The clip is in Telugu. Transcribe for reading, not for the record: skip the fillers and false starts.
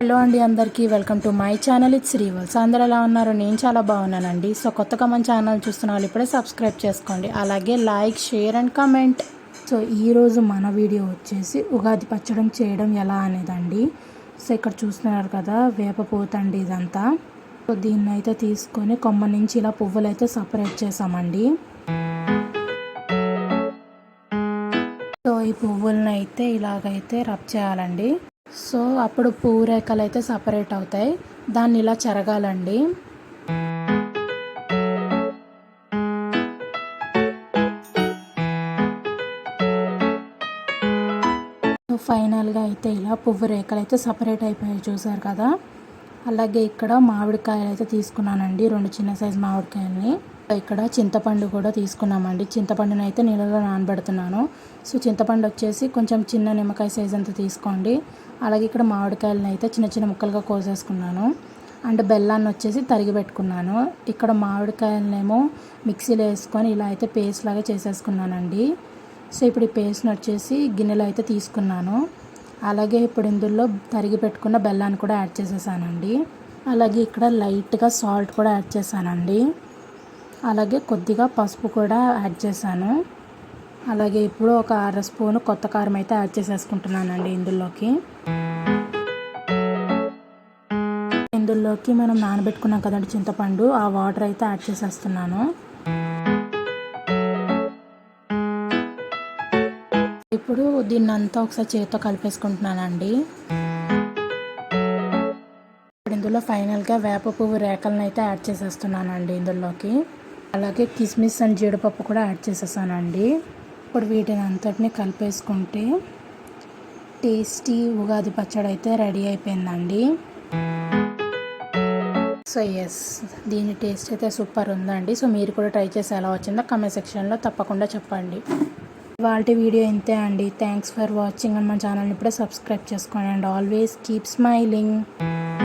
హలో అండి, అందరికీ welcome to my channel. It's Srivals. అందరూ ఎలా ఉన్నారు? నేను చాలా బాగున్నానండి. సో కొత్తగా మన ఛానల్ చూస్తున్న వాళ్ళు ఇప్పుడే సబ్స్క్రైబ్ చేసుకోండి, అలాగే like, share and comment. So ఈరోజు మన వీడియో వచ్చేసి ఉగాది పచ్చడి చేయడం ఎలా అనేదండి. సో ఇక్కడ చూస్తున్నారు కదా, వేప పూతండి ఇదంతా. సో దీన్ని అయితే తీసుకొని కొమ్మ నుంచి ఇలా పువ్వులు అయితే సపరేట్ చేసామండి. సో ఈ పువ్వులను అయితే ఇలాగైతే రబ్ చేయాలండి. సో అప్పుడు పూరేకలు అయితే సపరేట్ అవుతాయి. దాన్ని ఇలా చెరగాలండి. ఫైనల్గా అయితే ఇలా పువ్వు రేఖలు అయితే సపరేట్ అయిపోయాయి, చూసారు కదా. అలాగే ఇక్కడ మామిడికాయలు అయితే తీసుకున్నానండి, 2 చిన్న సైజు మామిడికాయలని. ఇక్కడ చింతపండు కూడా తీసుకున్నామండి. చింతపండుని అయితే నీళ్ళలో నానబెడుతున్నాను. సో చింతపండు వచ్చేసి కొంచెం చిన్న నిమ్మకాయ సైజ్ అంతా తీసుకోండి. అలాగే ఇక్కడ మామిడికాయలను అయితే చిన్న చిన్న ముక్కలుగా కోసేసుకున్నాను. అండ్ బెల్లాన్ని వచ్చేసి తరిగి పెట్టుకున్నాను. ఇక్కడ మామిడికాయలనేమో మిక్సీలో వేసుకొని ఇలా అయితే పేస్ట్ లాగా చేసేసుకున్నానండి. సో ఇప్పుడు ఈ పేస్ట్ని వచ్చేసి గిన్నెలో అయితే తీసుకున్నాను. అలాగే ఇప్పుడు ఇందులో తరిగి పెట్టుకున్న బెల్లాన్ని కూడా యాడ్ చేసేసానండి. అలాగే ఇక్కడ లైట్గా సాల్ట్ కూడా యాడ్ చేశానండి. అలాగే కొద్దిగా పసుపు కూడా యాడ్ చేశాను. అలాగే ఇప్పుడు ఒక 1/2 స్పూను కొత్త కారం అయితే యాడ్ చేసేసుకుంటున్నానండి ఇందులోకి మనం నానబెట్టుకున్నాం కదండి చింతపండు, ఆ వాటర్ అయితే యాడ్ చేసేస్తున్నాను. ఇప్పుడు దీన్ని అంతా ఒకసారి చేతితో కలిపేసుకుంటున్నానండి. ఇప్పుడు ఇందులో ఫైనల్గా వేప పువ్వు రేకలను అయితే యాడ్ చేసేస్తున్నానండి ఇందులోకి. అలాగే కిస్మిస్ అండ్ జీడిపప్పు కూడా యాడ్ చేసేసానండి. ఇప్పుడు వీటిని అంతటిని కలిపేసుకుంటే టేస్టీ ఉగాది పచ్చడి అయితే రెడీ అయిపోయిందండి. సో ఎస్, దీని టేస్ట్ అయితే సూపర్ ఉందండి. సో మీరు కూడా ట్రై చేసి ఎలా వచ్చిందో కామెంట్ సెక్షన్లో తప్పకుండా చెప్పండి. వాళ్ళ వీడియో ఇంతే అండి. Thanks for watching. అండ్ మన ఛానల్ని ఇప్పుడే సబ్స్క్రైబ్ చేసుకోండి. And always keep smiling.